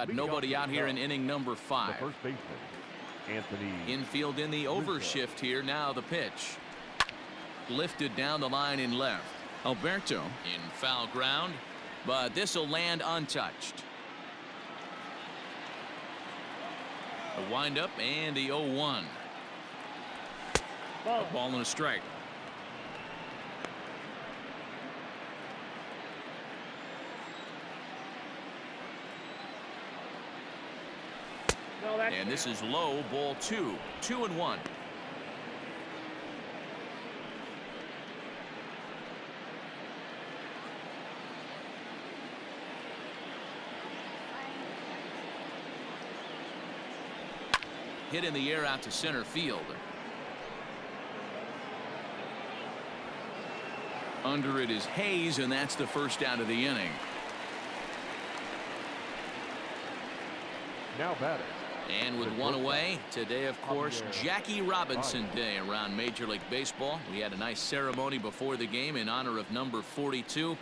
Nobody out here in inning number 5. The first baseman, Anthony. Infield in the overshift here. Now the pitch. Lifted down the line in left. Alberto in foul ground, but this will land untouched. A windup and the 0-1. A ball and a strike. And this is low, ball 2. 2-1. Hit in the air out to center field. Under it is Hayes, and that's the first out of the inning. Now batting. And with one away, today, of course, Jackie Robinson Day around Major League Baseball. We had a nice ceremony before the game in honor of number 42,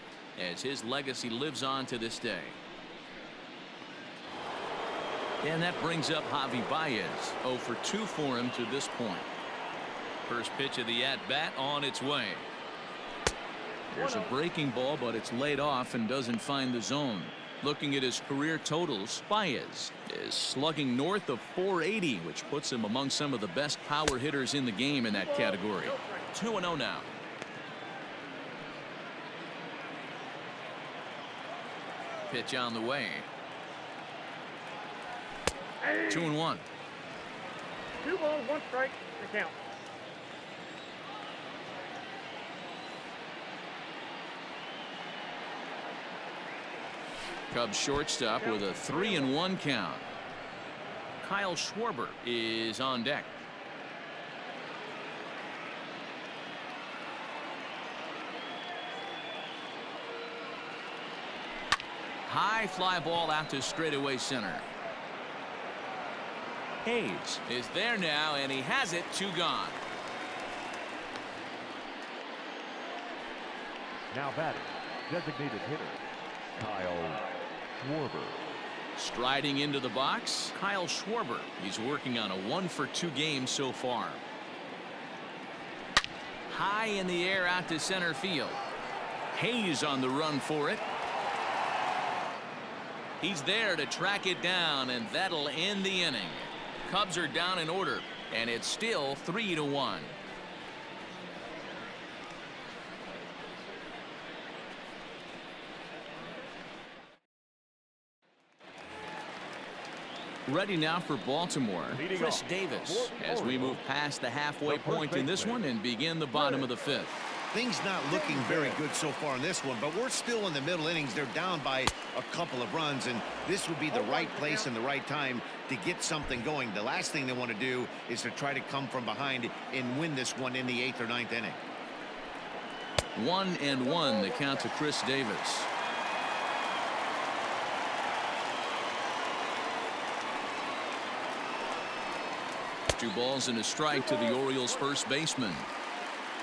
as his legacy lives on to this day. And that brings up Javi Baez. 0 for 2 for him to this point. First pitch of the at-bat on its way. There's a breaking ball, but it's laid off and doesn't find the zone. Looking at his career totals, Baez is slugging north of 480, which puts him among some of the best power hitters in the game in that category. 2-0 now. Pitch on the way. 2-1. 2 balls, 1 strike, the count. Cubs shortstop with a 3-1 count. Kyle Schwarber is on deck. High fly ball out to straightaway center. Hayes is there now, and he has it. 2 gone. Now batting, designated hitter, Kyle Schwarber. Striding into the box, Kyle Schwarber. He's working on a 1 for 2 game so far. High in the air out to center field. Hayes on the run for it. He's there to track it down, and that'll end the inning. Cubs are down in order, and it's still 3-1. Ready now for Baltimore, Chris Davis, as we move past the halfway point in this one and begin the bottom of the 5th. Things not looking very good so far in this one, but we're still in the middle innings. They're down by a couple of runs, and this would be the right place and the right time to get something going. The last thing they want to do is to try to come from behind and win this one in the 8th or 9th inning. 1-1 the count to Chris Davis. Two balls and a strike to the Orioles first baseman.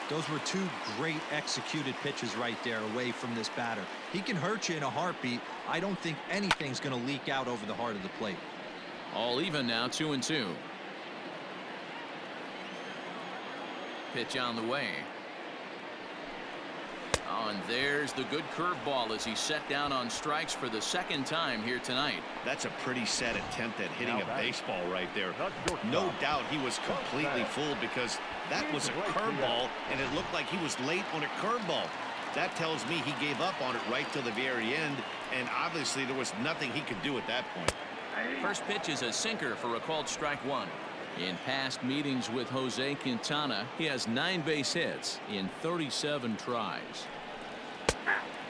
Those were 2 great executed pitches right there away from this batter. He can hurt you in a heartbeat. I don't think anything's going to leak out over the heart of the plate. All even now, 2-2. Pitch on the way. Oh, and there's the good curveball as he's set down on strikes for the 2nd time here tonight. That's a pretty sad attempt at hitting a baseball right there. No doubt he was completely fooled, because that was a curveball, and it looked like he was late on a curveball. That tells me he gave up on it right till the very end, and obviously there was nothing he could do at that point. First pitch is a sinker for a called strike 1. In past meetings with Jose Quintana, he has 9 base hits in 37 tries.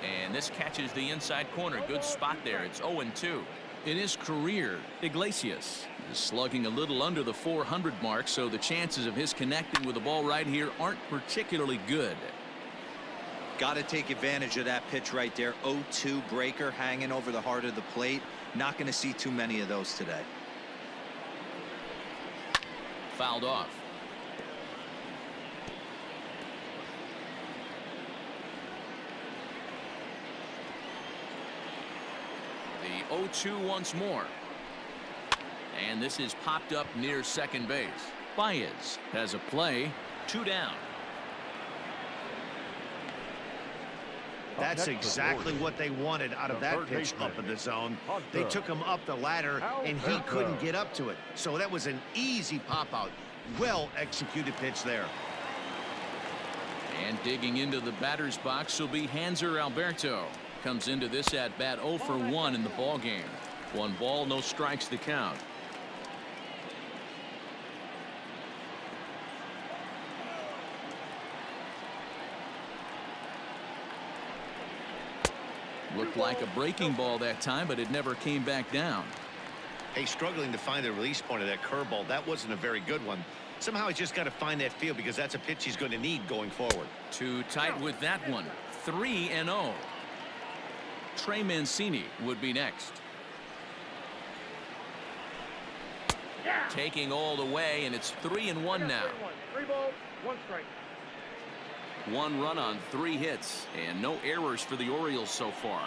And this catches the inside corner. Good spot there. It's 0-2. In his career, Iglesias is slugging a little under the 400 mark, so the chances of his connecting with the ball right here aren't particularly good. Got to take advantage of that pitch right there. 0-2 breaker hanging over the heart of the plate. Not going to see too many of those today. Fouled off. The 0-2 once more. And this is popped up near second base. Baez has a play. 2 down. That's exactly what they wanted out of that pitch up in the zone. They took him up the ladder, and he couldn't get up to it. So that was an easy pop-out. Well-executed pitch there. And digging into the batter's box will be Hanser Alberto. Comes into this at-bat 0 for 1 in the ballgame. 1 ball, no strikes to count. Looked like a breaking ball that time, but it never came back down. Hey, struggling to find the release point of that curveball. That wasn't a very good one. Somehow he's just got to find that feel because that's a pitch he's going to need going forward. Too tight with that one. 3-0. Trey Mancini would be next. Taking all the way, and it's 3-1 now. 3 balls, 1 strike. 1 run on 3 hits, and no errors for the Orioles so far.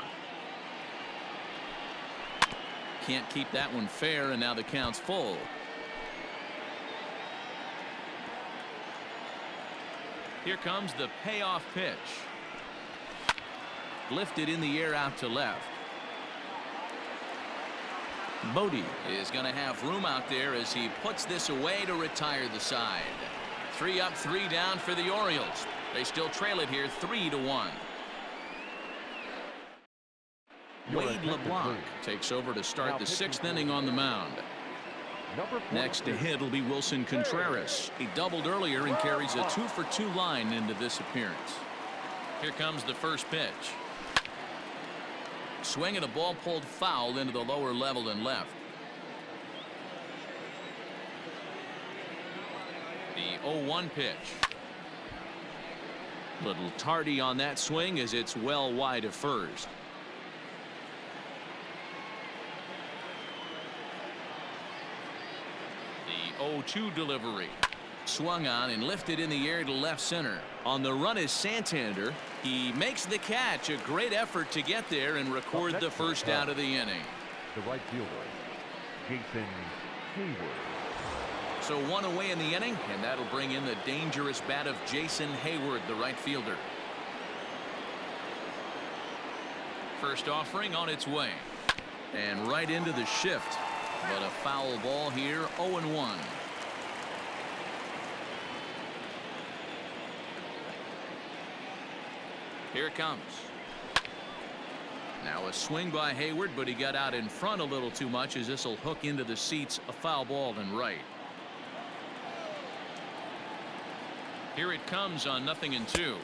Can't keep that one fair, and now the count's full. Here comes the payoff pitch. Lifted in the air out to left. Bodie is going to have room out there as he puts this away to retire the side. 3 up, 3 down for the Orioles. They still trail it here 3-1. Wade LeBlanc takes over to start the 6th inning on the mound. Next to hit will be Wilson Contreras. He doubled earlier and carries a 2-for-2 line into this appearance. Here comes the first pitch. Swing and a ball pulled foul into the lower level and left. The 0-1 pitch. Little tardy on that swing as it's well wide of first. The 0-2 delivery. Swung on and lifted in the air to left center. On the run is Santander. He makes the catch. A great effort to get there and record the first out of the inning. The right fielder, Jason Hayward. So 1 away in the inning, and that'll bring in the dangerous bat of Jason Hayward, the right fielder. First offering on its way. And right into the shift. But a foul ball here, 0-1. Here it comes. Now a swing by Hayward, but he got out in front a little too much as this will hook into the seats. A foul ball and right. Here it comes on 0-2. He'll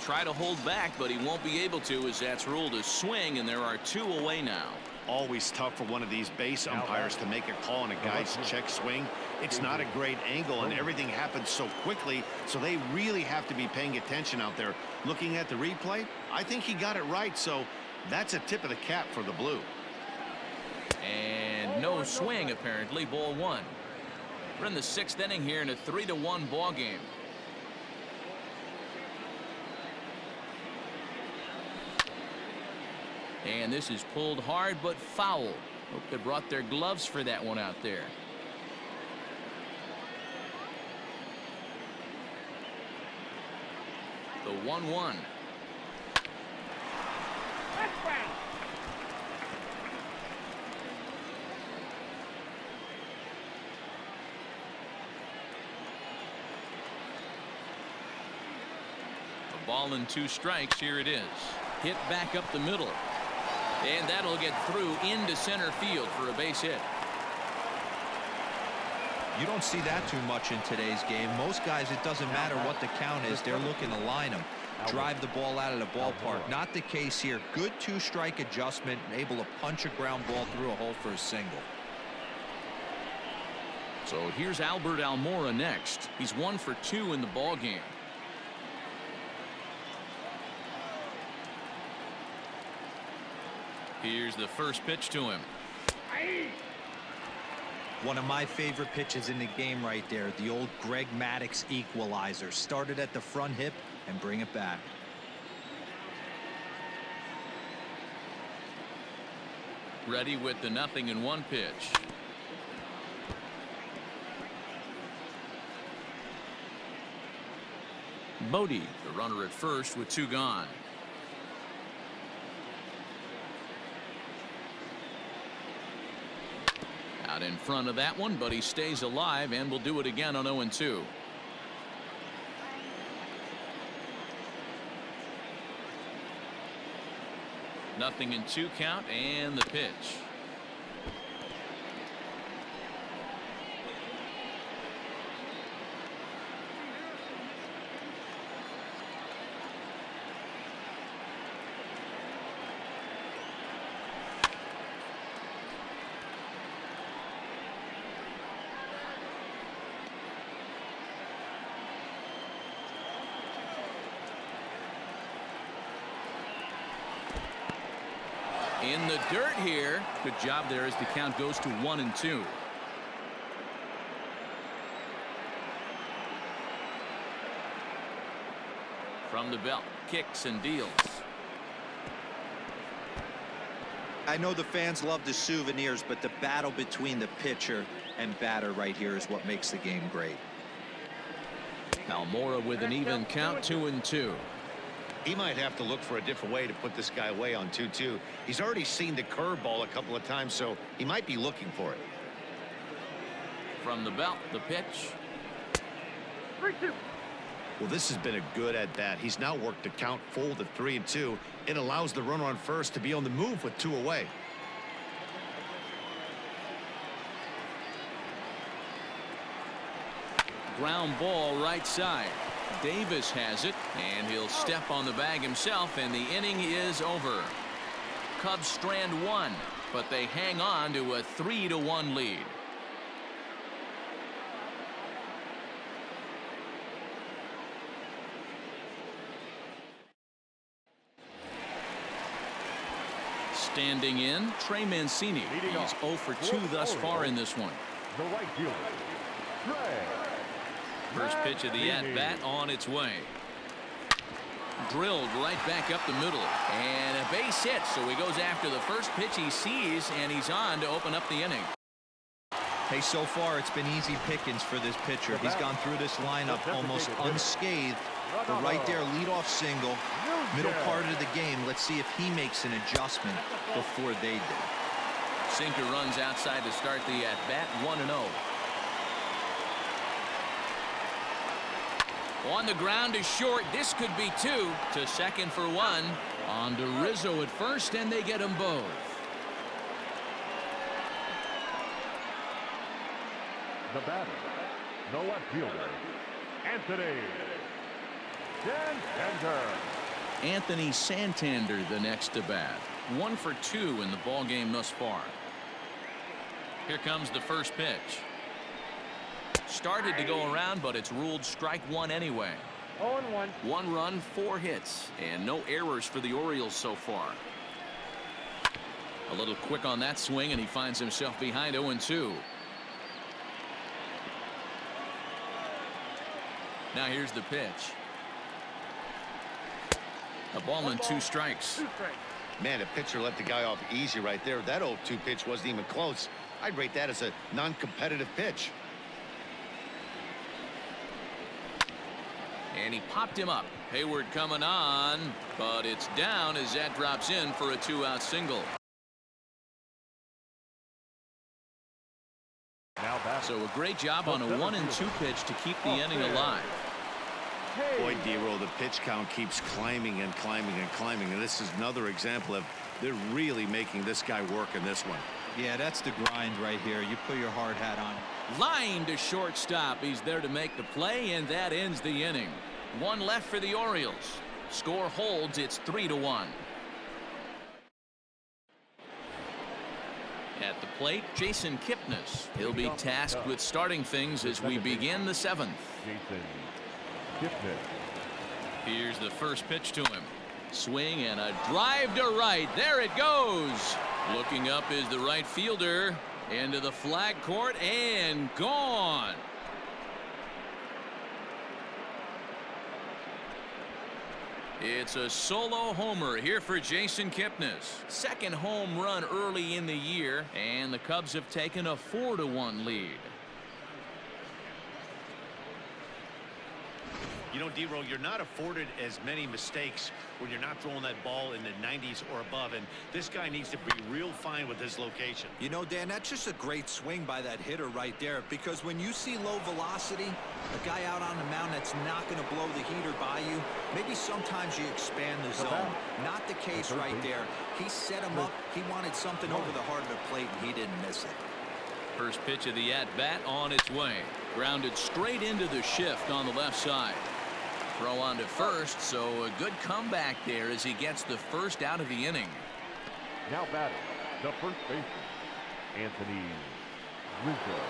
try to hold back, but he won't be able to as that's ruled a swing, and there are 2 away now. Always tough for one of these base umpires to make a call on a guy's check swing. It's not a great angle, and everything happens so quickly, so they really have to be paying attention out there. Looking at the replay, I think he got it right, so that's a tip of the cap for the blue. And no swing, apparently. Ball 1. We're in the 6th inning here in a 3-1 ball game. And this is pulled hard but foul. Hope they brought their gloves for that one out there. The 1-1. That's foul. A ball and 2 strikes. Here it is. Hit back up the middle. And that'll get through into center field for a base hit. You don't see that too much in today's game. Most guys, it doesn't matter what the count is. They're looking to line them, drive the ball out of the ballpark. Not the case here. Good 2-strike adjustment, able to punch a ground ball through a hole for a single. So here's Albert Almora next. He's 1 for 2 in the ball game. Here's the first pitch to him. One of my favorite pitches in the game right there. The old Greg Maddux equalizer. Started at the front hip and bring it back. Ready with the 0-1 pitch. Bodie, the runner at first with 2 gone. Out in front of that one, but he stays alive and will do it again on 0-2. Nothing in 2 count and the pitch. In the dirt here. Good job there as the count goes to 1-2. From the belt, kicks and deals. I know the fans love the souvenirs, but the battle between the pitcher and batter right here is what makes the game great. Almora with an even count, 2-2. He might have to look for a different way to put this guy away on 2-2. He's already seen the curveball a couple of times, so he might be looking for it. From the belt, the pitch. 3-2. Well, this has been a good at bat. He's now worked the count full to 3-2. It allows the runner on first to be on the move with 2 away. Ground ball right side. Davis has it, and he'll step on the bag himself, and the inning is over. Cubs strand 1, but they hang on to a 3-1 lead. Standing in, Trey Mancini. He's 0 for 2 thus far in this one. The right fielder, Trey. First pitch of the at-bat on its way. Drilled right back up the middle, and a base hit, so he goes after the first pitch he sees, and he's on to open up the inning. Hey, so far it's been easy pickings for this pitcher. He's gone through this lineup almost unscathed. But right there, leadoff single, middle part of the game. Let's see if he makes an adjustment before they do. Sinker runs outside to start the at-bat, 1-0. On the ground is short. This could be 2. To second for 1. On to Rizzo at first, and they get them both. The batter, the left fielder, Anthony Santander. Anthony Santander the next to bat. 1 for 2 in the ball game thus far. Here comes the first pitch. Started to go around, but it's ruled strike 1 anyway. 0-1. 1 run, 4 hits, and no errors for the Orioles so far. A little quick on that swing, and he finds himself behind 0-2. Now here's the pitch. A ball and 2 strikes. 2 strikes. Man, the pitcher let the guy off easy right there. That 0-2 pitch wasn't even close. I'd rate that as a non-competitive pitch. And he popped him up. Hayward coming on, but it's down as that drops in for a 2-out single. So a great job on a 1-2 pitch to keep the inning alive. Boy, D-Roll, the pitch count keeps climbing and climbing and climbing, and this is another example of they're really making this guy work in this one. Yeah, that's the grind right here. You put your hard hat on. Line to shortstop. He's there to make the play, and that ends the inning. 1 left for the Orioles. Score holds. It's 3-1. At the plate, Jason Kipnis. He'll be tasked with starting things as we begin the 7th. Jason Kipnis. Here's the first pitch to him. Swing and a drive to right. There it goes. Looking up is the right fielder. Into the flag court and gone. It's a solo homer here for Jason Kipnis. Second home run early in the year, and the Cubs have taken a 4-1 lead. You know, D-Roll, you're not afforded as many mistakes when you're not throwing that ball in the 90s or above, and this guy needs to be real fine with his location. You know, Dan, that's just a great swing by that hitter right there, because when you see low velocity, a guy out on the mound that's not going to blow the heater by you, maybe sometimes you expand the zone. Not the case right there. He set him up. He wanted something over the heart of the plate, and he didn't miss it. First pitch of the at-bat on its way. Grounded straight into the shift on the left side. Throw on to first, so a good comeback there as he gets the first out of the inning. Now batting, the first baseman, Anthony Rizzo.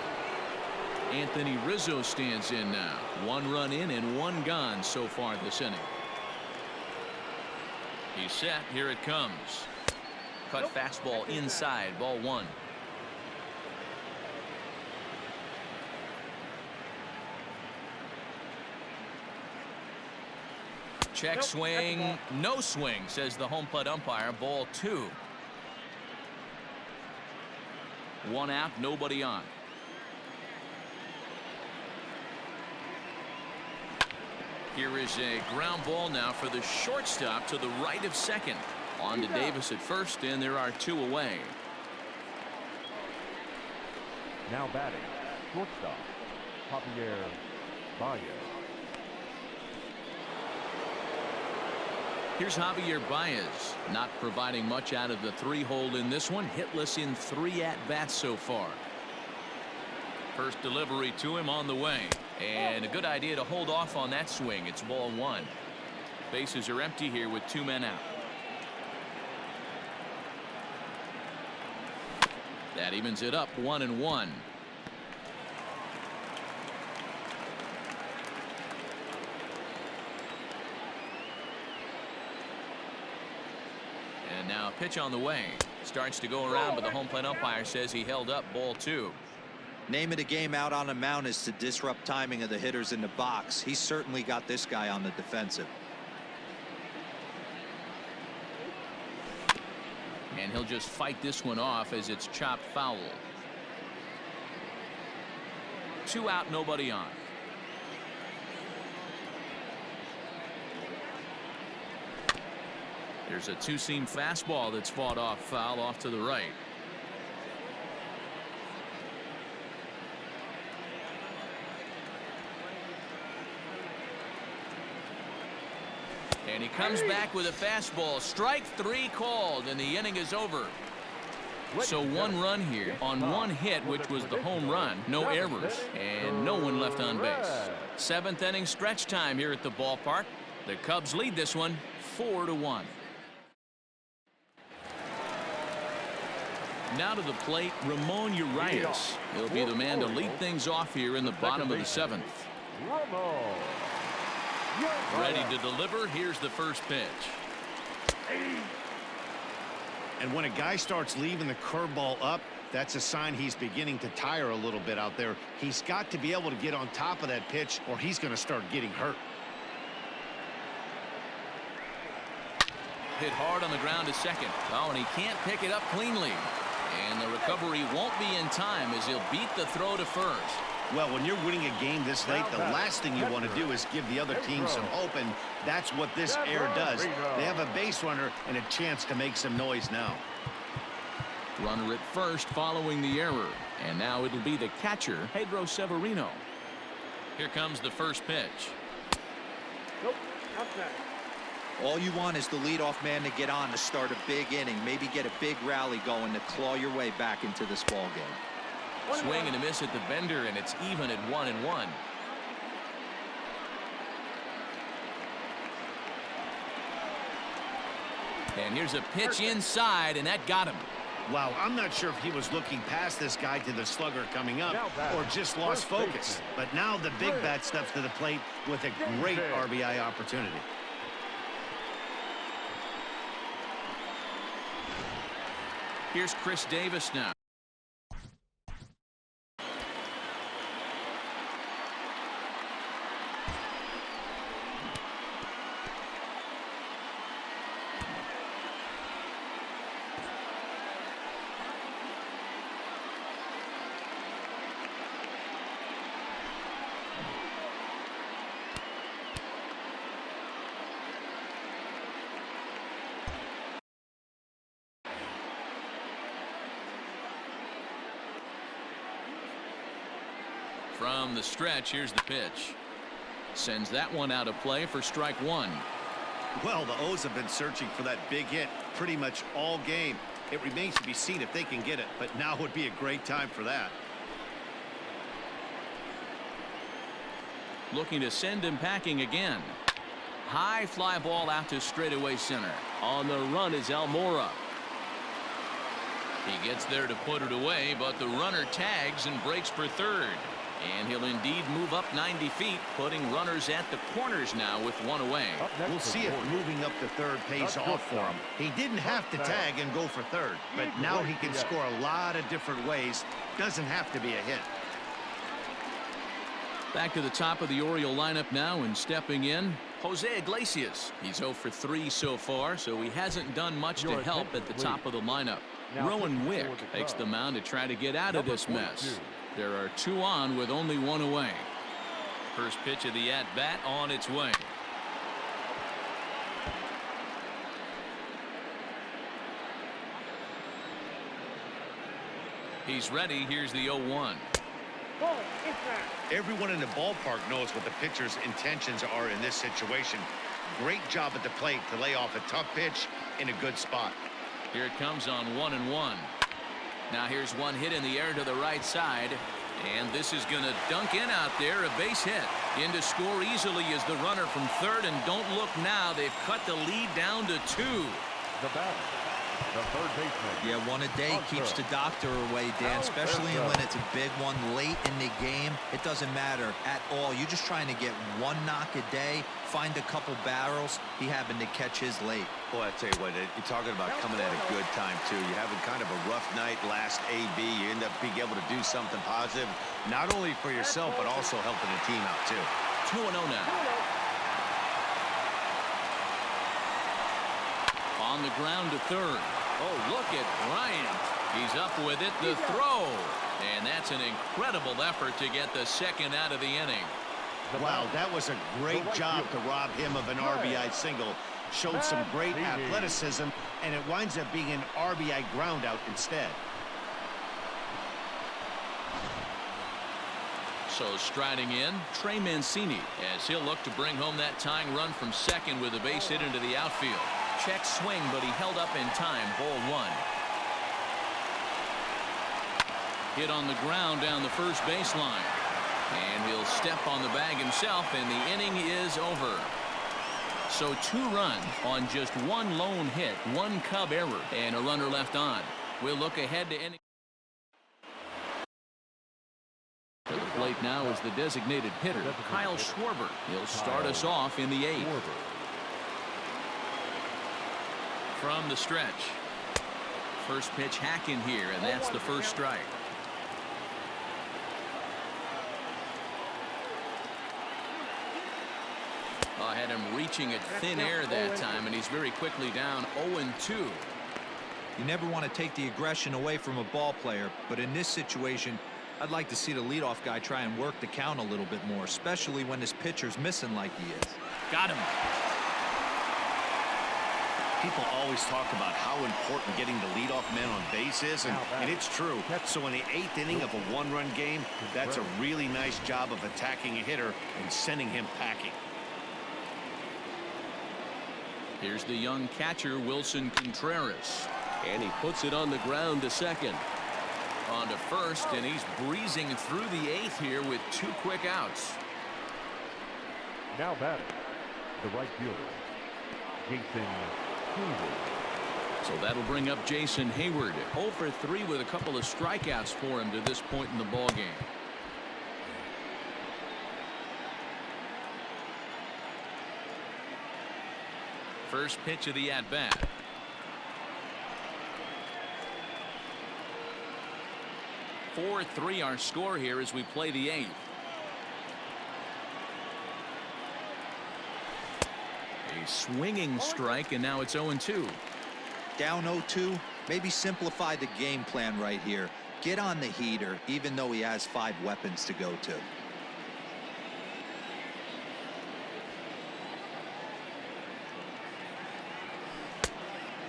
Anthony Rizzo stands in now. 1 run in and 1 gone so far this inning. He's set. Here it comes. Cut fastball inside. Ball 1. Check swing, no swing, says the home plate umpire. Ball 2. 1 out, nobody on. Here is a ground ball now for the shortstop to the right of second. On to Davis at first, and there are 2 away. Now batting, shortstop, Javier Baez. Here's Javier Baez, not providing much out of the 3-hole in this one. Hitless in 3 at-bats so far. First delivery to him on the way, and a good idea to hold off on that swing. It's ball 1. Bases are empty here with 2 men out. That evens it up 1-1. And now a pitch on the way. Starts to go around, but the home plate umpire says he held up. Ball 2. Name of the game out on the mound is to disrupt timing of the hitters in the box. He's certainly got this guy on the defensive. And he'll just fight this one off as it's chopped foul. 2 out, nobody on. There's a 2-seam fastball that's fought off foul off to the right. And he comes back with a fastball. Strike 3 called, and the inning is over. So 1 run here on 1 hit, which was the home run. No errors and no one left on base. 7th inning stretch time here at the ballpark. The Cubs lead this one 4-1. Now to the plate, Ramon Urias. He'll be the man to lead things off here in the bottom of the 7th. Ready to deliver. Here's the first pitch. And when a guy starts leaving the curveball up, that's a sign he's beginning to tire a little bit out there. He's got to be able to get on top of that pitch, or he's going to start getting hurt. Hit hard on the ground to second. Oh, and he can't pick it up cleanly. And the recovery won't be in time as he'll beat the throw to first. Well, when you're winning a game this late, the last thing you want to do is give the other team some hope, and that's what this air does. They have a base runner and a chance to make some noise now. Runner at first following the error, and now it'll be the catcher, Pedro Severino. Here comes the first pitch. Nope, outside. All you want is the leadoff man to get on to start a big inning, maybe get a big rally going to claw your way back into this ball game. Swing and a miss at the bender, and it's even at 1-1. And here's a pitch inside, and that got him. Wow, I'm not sure if he was looking past this guy to the slugger coming up or just lost focus. But now the big bat steps to the plate with a great RBI opportunity. Here's Chris Davis now. From the stretch, here's the pitch. Sends that one out of play for strike one. Well, the O's have been searching for that big hit pretty much all game. It remains to be seen if they can get it, but now would be a great time for that. Looking to send him packing again. High fly ball out to straightaway center. On the run is Almora. He gets there to put it away, but the runner tags and breaks for third. And he'll indeed move up 90 feet, putting runners at the corners now with one away. We'll see if moving up the third pays off for him. He didn't have to tag and go for third, but now he can score a lot of different ways. Doesn't have to be a hit. Back to the top of the Oriole lineup now, and stepping in, Jose Iglesias. He's 0 for 3 so far, so he hasn't done much to help at the top of the lineup. Rowan Wick takes the mound to try to get out of this mess. There are 2 on with only 1 away. First pitch of the at-bat on its way. He's ready. Here's the 0-1. Everyone in the ballpark knows what the pitcher's intentions are in this situation. Great job at the plate to lay off a tough pitch in a good spot. Here it comes on 1-1. Now here's one hit in the air to the right side, and this is going to dunk in out there, a base hit. In to score easily is the runner from third, and don't look now, they've cut the lead down to 2. The batter, the third baseman. Yeah, one a day keeps the doctor away, Dan, especially when it's a big one late in the game. It doesn't matter at all. You're just trying to get one knock a day, find a couple barrels. He happened to catch his late. Boy, I tell you what, you're talking about coming at a good time, too. You're having kind of a rough night last AB. You end up being able to do something positive, not only for yourself, but also helping the team out, too. 2-0 now. On the ground to third. Oh, look at Bryant. He's up with it. The throw. And that's an incredible effort to get the second out of the inning. Wow, that was a great job to rob him of an RBI single. Showed some great athleticism, and it winds up being an RBI groundout instead. So striding in, Trey Mancini, as he'll look to bring home that tying run from second with a base hit into the outfield. Check swing, but he held up in time. Ball 1. Hit on the ground down the first baseline. And he'll step on the bag himself, and the inning is over. So 2 runs on just 1 lone hit, 1 Cub error, and a runner left on. We'll look ahead to inning. To the plate now is the designated hitter, Kyle Schwarber. He'll start us off in the 8th. From the stretch. First pitch hack in here, and that's the first strike. I had him reaching at thin air that time, and he's very quickly down 0-2. You never want to take the aggression away from a ball player, but in this situation, I'd like to see the leadoff guy try and work the count a little bit more, especially when his pitcher's missing like he is. Got him. People always talk about how important getting the leadoff man on base is, and it's true. So in the 8th inning of a 1-run game, that's a really nice job of attacking a hitter and sending him packing. Here's the young catcher, Wilson Contreras. And he puts it on the ground to second. On to first, and he's breezing through the 8th here with 2 quick outs. Now batting, the right fielder, Jason Hayward. So that'll bring up Jason Hayward. 0 for 3 with a couple of strikeouts for him to this point in the ball game. First pitch of the at-bat. Four 4-3 our score here as we play the 8th. A swinging strike, and now it's 0-2. Down 0-2, maybe simplify the game plan right here. Get on the heater, even though he has 5 weapons to go to.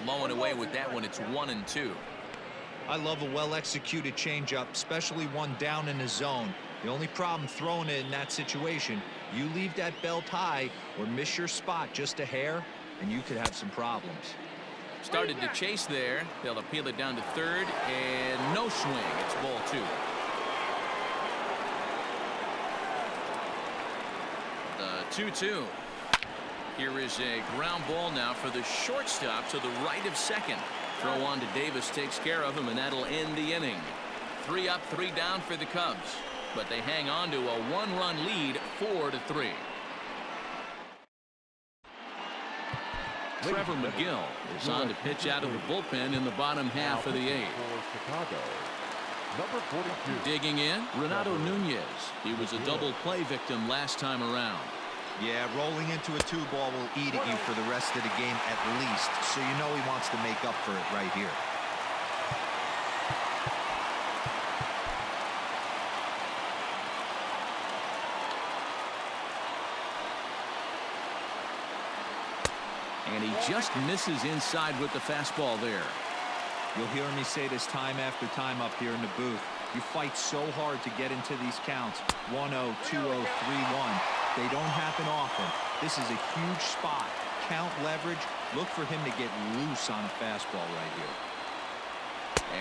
Low and away with that one. It's 1-2. I love a well-executed changeup, especially one down in the zone. The only problem throwing it in that situation, you leave that belt high or miss your spot just a hair, and you could have some problems. Started to chase there. They'll appeal it down to third, and no swing. It's ball 2. The 2-2. Here is a ground ball now for the shortstop to the right of second. Throw on to Davis takes care of him, and that'll end the inning. 3 up, 3 down for the Cubs, but they hang on to a 1-run lead, 4-3. Trevor McGill is on to pitch out of the bullpen in the bottom half of the 8th. Number 42. Digging in, Renato Nunez. He was a double play victim last time around. Yeah, rolling into a 2-ball will eat at you for the rest of the game at least, so you know he wants to make up for it right here. And he just misses inside with the fastball there. You'll hear me say this time after time up here in the booth. You fight so hard to get into these counts. 1-0, 2-0, 3-1. They don't happen often. This is a huge spot. Count leverage. Look for him to get loose on a fastball right here.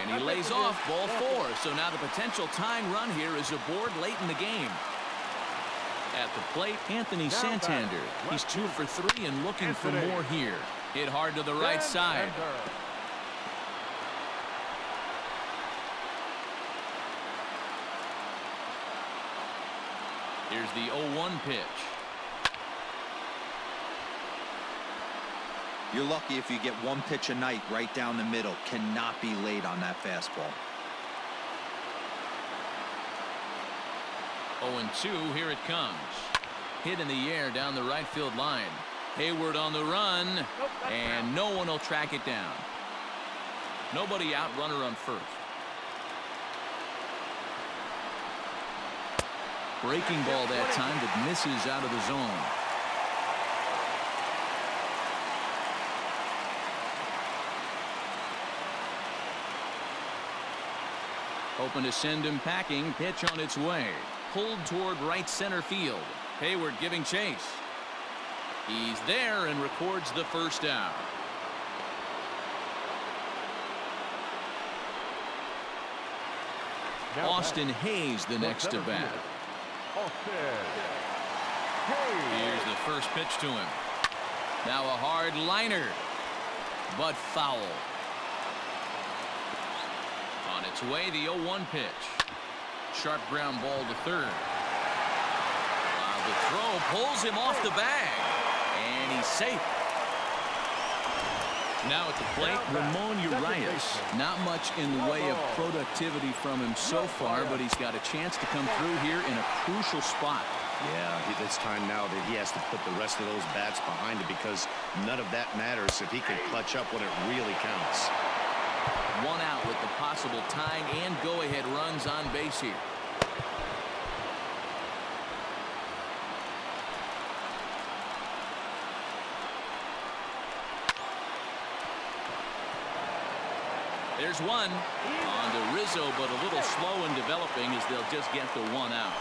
And he lays off ball 4. So now the potential tying run here is aboard late in the game. At the plate, Anthony Santander. He's 2 for 3 and looking for more here. Hit hard to the right side. Here's the 0-1 pitch. You're lucky if you get 1 pitch a night right down the middle. Cannot be late on that fastball. 0-2, here it comes. Hit in the air down the right field line. Hayward on the run, and no one will track it down. Nobody out, runner on first. Breaking ball that time that misses out of the zone. Open to send him packing. Pitch on its way. Pulled toward right center field. Hayward giving chase. He's there and records the first out. Austin Hayes the next to bat. Here's the first pitch to him. Now a hard liner, but foul. On its way, the 0-1 pitch. Sharp ground ball to third. The throw pulls him off the bag, and he's safe. Now at the plate, Ramon Urias. Not much in the way of productivity from him so far, but he's got a chance to come through here in a crucial spot. Yeah, it's time now that he has to put the rest of those bats behind it, because none of that matters if he can clutch up when it really counts. 1 out with the possible tying and go-ahead runs on base here. There's one on to Rizzo, but a little slow in developing as they'll just get the 1 out.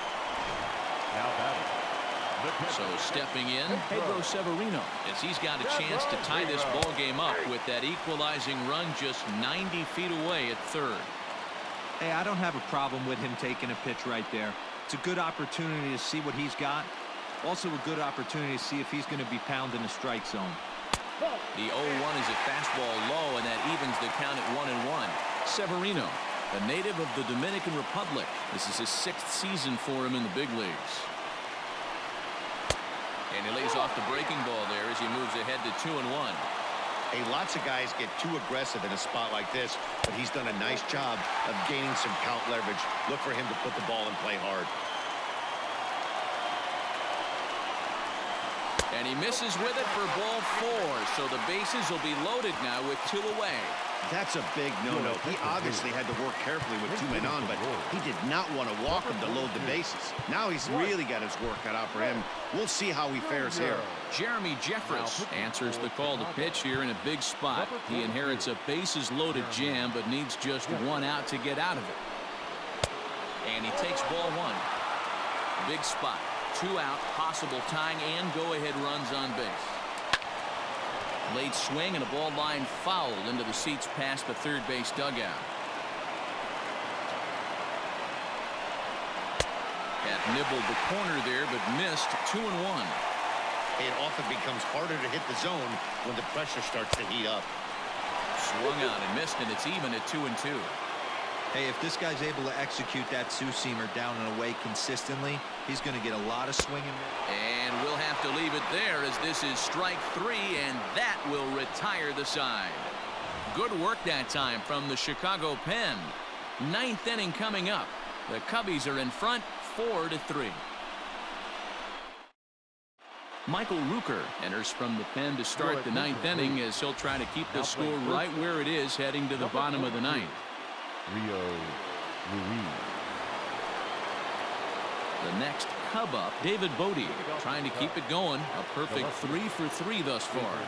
So stepping in, Pedro Severino, as he's got a chance to tie this ball game up with that equalizing run just 90 feet away at third. Hey, I don't have a problem with him taking a pitch right there. It's a good opportunity to see what he's got. Also a good opportunity to see if he's going to be pounding the strike zone. The 0-1 is a fastball low, and that evens the count at 1-1. Severino, a native of the Dominican Republic. This is his 6th season for him in the big leagues. And he lays off the breaking ball there as he moves ahead to 2-1. Hey, lots of guys get too aggressive in a spot like this, but he's done a nice job of gaining some count leverage. Look for him to put the ball in play hard. And he misses with it for ball 4, so the bases will be loaded now with 2 away. That's a big no-no. He obviously had to work carefully with 2 men on, but he did not want to walk him to load the bases. Now he's really got his work cut out for him. We'll see how he fares here. Jeremy Jeffress answers the call to pitch here in a big spot. He inherits a bases-loaded jam, but needs just 1 out to get out of it. And he takes ball 1. Big spot. 2 out, possible tying and go-ahead runs on base. Late swing and a ball line fouled into the seats past the third base dugout. Cat nibbled the corner there, but missed. 2-1. It often becomes harder to hit the zone when the pressure starts to heat up. Swung on and missed, and it's even at 2-2. Hey, if this guy's able to execute that two-seamer down and away consistently, he's going to get a lot of swinging. And we'll have to leave it there as this is strike 3, and that will retire the side. Good work that time from the Chicago pen. 9th inning coming up. The Cubbies are in front 4-3. Michael Rooker enters from the pen to start the 9th inning as he'll try to keep the score right where it is heading to the bottom of the 9th. Rio Ruiz. The next Cub up, David Bodie, trying to keep it going. A perfect 3 for 3 thus far.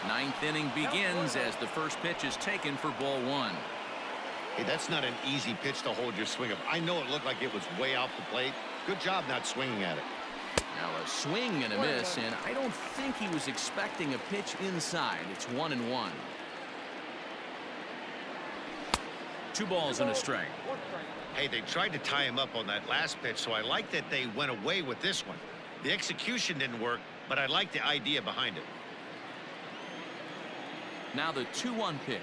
9th inning begins as the first pitch is taken for ball 1. Hey, that's not an easy pitch to hold your swing up. I know it looked like it was way off the plate. Good job not swinging at it. Now a swing and a miss, and I don't think he was expecting a pitch inside. It's 1-1. 2 balls and a strike. Hey, they tried to tie him up on that last pitch, so I like that they went away with this one. The execution didn't work, but I like the idea behind it. Now the 2-1 pitch.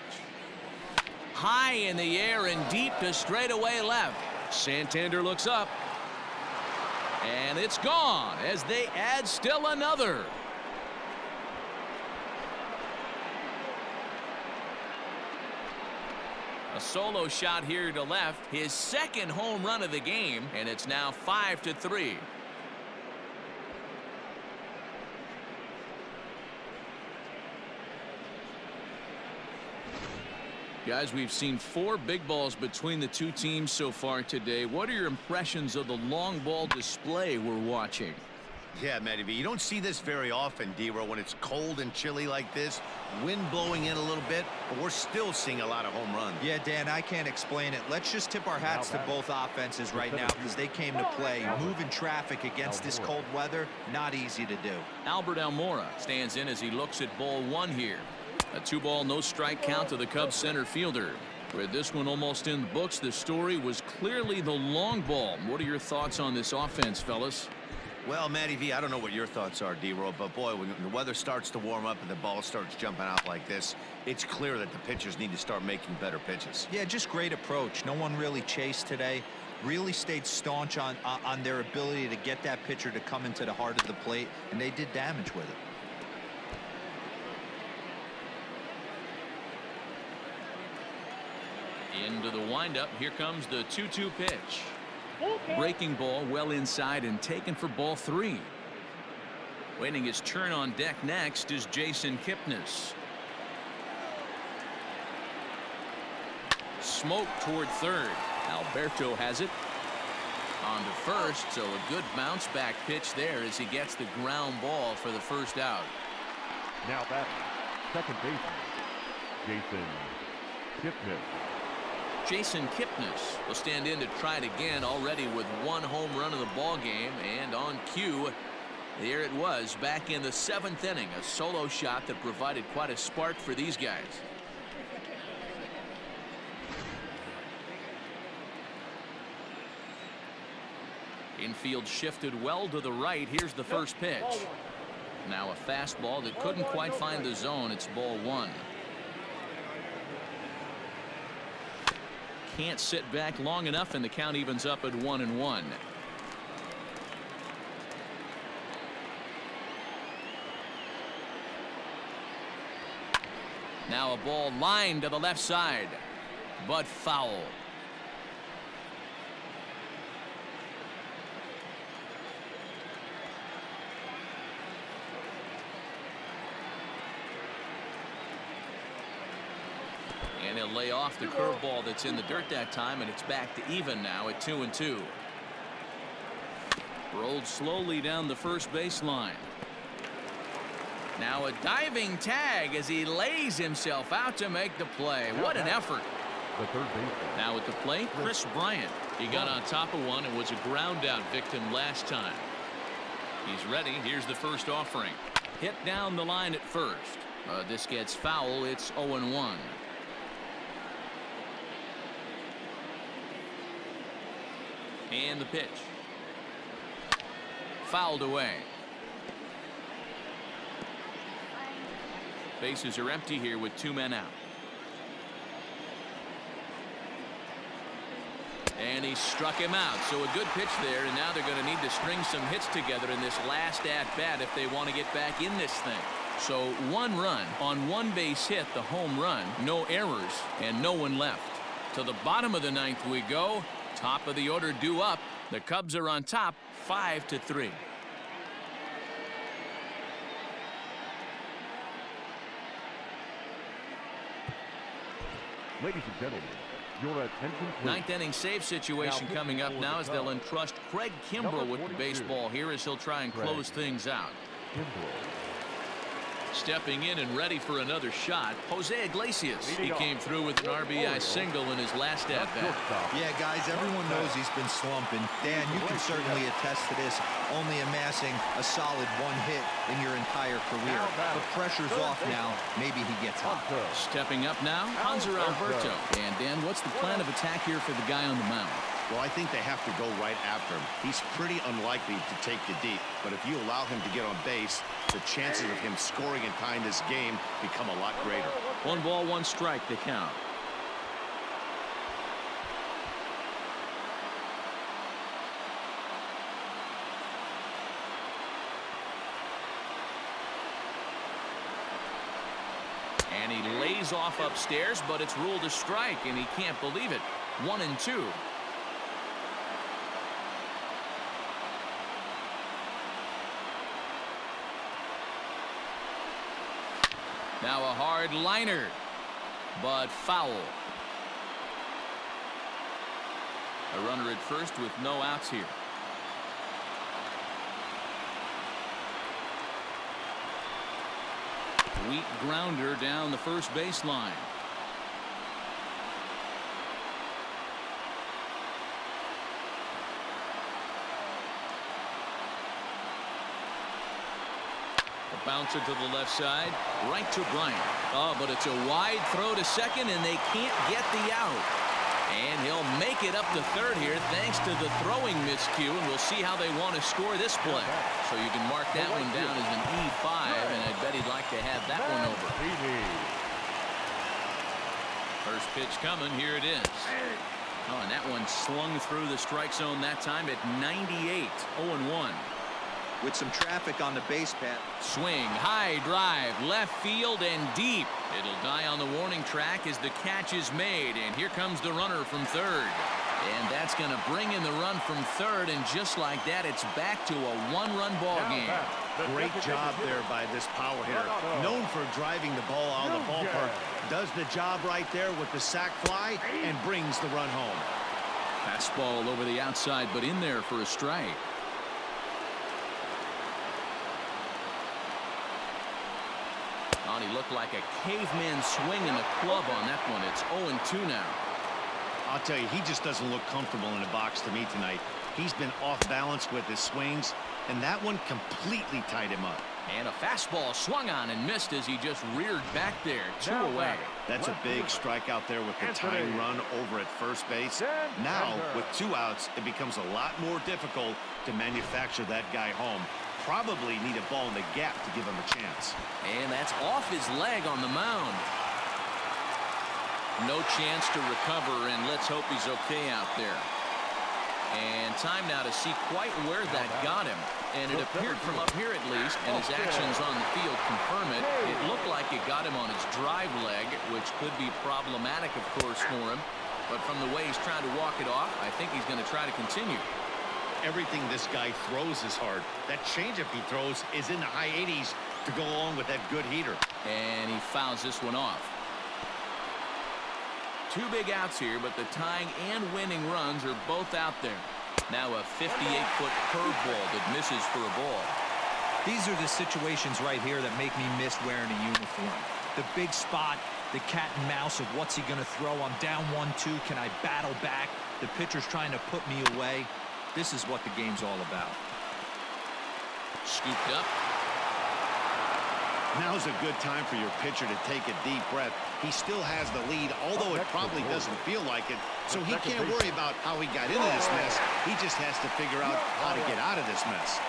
High in the air and deep to straightaway left. Santander looks up. And it's gone as they add still another. A solo shot here to left, his second home run of the game, and it's now 5-3. Guys, we've seen 4 big balls between the two teams so far today. What are your impressions of the long ball display we're watching? Yeah, Matty V, you don't see this very often, D-Row, when it's cold and chilly like this. Wind blowing in a little bit, but we're still seeing a lot of home runs. Yeah, Dan, I can't explain it. Let's just tip our hats to both offenses right now because they came to play. Moving traffic against this cold weather, not easy to do. Albert Almora stands in as he looks at ball 1 here. A 2-ball, no strike count to the Cubs center fielder. With this one almost in the books, the story was clearly the long ball. What are your thoughts on this offense, fellas? Well, Matty V, I don't know what your thoughts are, D-Row, but boy, when the weather starts to warm up and the ball starts jumping out like this, it's clear that the pitchers need to start making better pitches. Yeah, just great approach. No one really chased today. Really stayed staunch on their ability to get that pitcher to come into the heart of the plate, and they did damage with it. Into the windup. Here comes the 2-2 pitch. Breaking ball well inside and taken for ball 3. Waiting his turn on deck next is Jason Kipnis. Smoke toward third. Alberto has it. On to first, so a good bounce back pitch there as he gets the ground ball for the first out. Now batting, second baseman, Jason Kipnis. Jason Kipnis will stand in to try it again, already with 1 home run of the ball game, and on cue, there it was back in the 7th inning, a solo shot that provided quite a spark for these guys. Infield shifted well to the right. Here's the first pitch. Now a fastball that couldn't quite find the zone. It's ball 1. Can't sit back long enough, and the count evens up at 1-1. Now a ball lined to the left side, but foul. And he'll lay off the curveball that's in the dirt that time, and it's back to even now at 2-2. Rolled slowly down the first baseline. Now a diving tag as he lays himself out to make the play. What an effort. the third baseman. Now at the plate, Chris Bryant. He got on top of one and was a ground out victim last time. He's ready. Here's the first offering. Hit down the line at first. This gets foul. It's 0-1. And the pitch. Fouled away. Bases are empty here with 2 men out. And he struck him out. So a good pitch there, and now they're going to need to string some hits together in this last at-bat if they want to get back in this thing. So 1 run on 1 base hit, the home run, no errors, and no one left. To the bottom of the 9th we go. Top of the order due up. The Cubs are on top 5-3. Ladies and gentlemen, your attention please. 9th inning save situation coming up now as they'll entrust Craig Kimbrell with the baseball here as he'll try and close things out. Stepping in and ready for another shot, Jose Iglesias. He came through with an RBI single in his last at-bat. Yeah, guys, everyone knows he's been slumping. Dan, you can certainly attest to this, only amassing a solid 1 hit in your entire career. The pressure's off now. Maybe he gets hot. Stepping up now, Hanser Alberto. And Dan, what's the plan of attack here for the guy on the mound? Well, I think they have to go right after him. He's pretty unlikely to take the deep, but if you allow him to get on base, the chances of him scoring and tying this game become a lot greater. 1 ball, 1 strike to count. And he lays off upstairs, but it's ruled a strike, and he can't believe it. 1-2. Now a hard liner, but foul. A runner at first with no outs here. Weak grounder down the first baseline. Bouncer to the left side, right to Bryant. Oh, but it's a wide throw to second, and they can't get the out. And he'll make it up to third here thanks to the throwing miscue, and we'll see how they want to score this play. So you can mark that one down as an E5, and I bet he'd like to have that one over. First pitch coming, here it is. Oh, and that one slung through the strike zone that time at 98, 0-1. With some traffic on the base path. Swing, high drive, left field and deep. It'll die on the warning track as the catch is made, and here comes the runner from third. And that's going to bring in the run from third, and just like that, it's back to a 1-run ball game. Great job there by this power hitter. Known for driving the ball out of the ballpark. Does the job right there with the sac fly and brings the run home. Fastball over the outside, but in there for a strike. Oh, he looked like a caveman swinging the club on that one. It's 0-2 now. I'll tell you, he just doesn't look comfortable in the box to me tonight. He's been off balance with his swings, and that one completely tied him up. And a fastball swung on and missed as he just reared back there. 2 away. That's a big strikeout there with the tying run over at first base. Now, with 2 outs, it becomes a lot more difficult to manufacture that guy home. Probably need a ball in the gap to give him a chance. And that's off his leg on the mound. No chance to recover, and let's hope he's okay out there. And time now to see quite where that got him. And it appeared from up here at least, and his actions on the field confirm it. It looked like it got him on his drive leg, which could be problematic, of course, for him. But from the way he's trying to walk it off, I think he's going to try to continue. Everything this guy throws is hard. That changeup he throws is in the high 80s to go along with that good heater. And he fouls this one off. 2 big outs here, but the tying and winning runs are both out there. Now a 58-foot curveball that misses for a ball. These are the situations right here that make me miss wearing a uniform. The big spot, The cat and mouse of what's he going to throw. I'm down 1-2. Can I battle back? The pitcher's trying to put me away. This is what the game's all about. Scooped up. Now's a good time for your pitcher to take a deep breath. He still has the lead, although it probably doesn't feel like it. So he can't worry about how he got into this mess. He just has to figure out how to get out of this mess.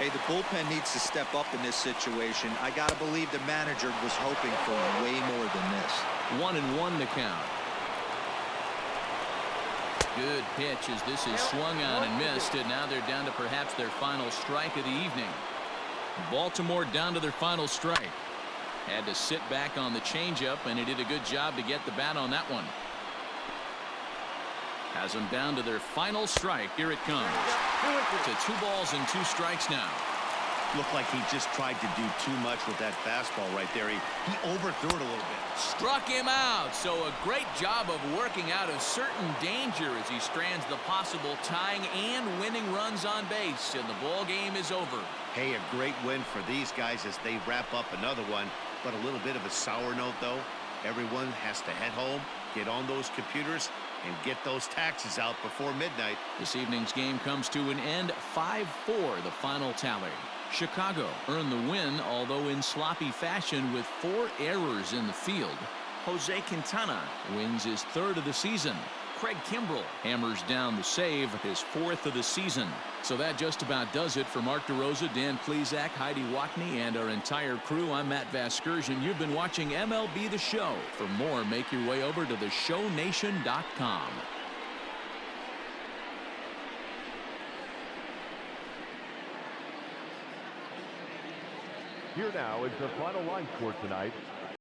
Hey, the bullpen needs to step up in this situation. I got to believe the manager was hoping for way more than this. 1-1 to count. Good pitch as this is swung on and missed, and now they're down to perhaps their final strike of the evening. Baltimore down to their final strike. Had to sit back on the changeup, and he did a good job to get the bat on that one. Has them down to their final strike. Here it comes. To 2 balls and 2 strikes now. Looked like he just tried to do too much with that fastball right there. He overthrew it a little bit. Struck him out. So a great job of working out a certain danger as he strands the possible tying and winning runs on base, and the ball game is over. Hey, a great win for these guys as they wrap up another one. But a little bit of a sour note, though. Everyone has to head home, get on those computers, and get those taxes out before midnight. This evening's game comes to an end. 5-4 the final tally. Chicago earned the win, although in sloppy fashion with 4 errors in the field. Jose Quintana wins his 3rd of the season. Craig Kimbrell hammers down the save, his 4th of the season. So that just about does it for Mark DeRosa, Dan Plesac, Heidi Watney, and our entire crew. I'm Matt Vasgersian. You've been watching MLB The Show. For more, make your way over to theshownation.com. Here now is the final line score tonight.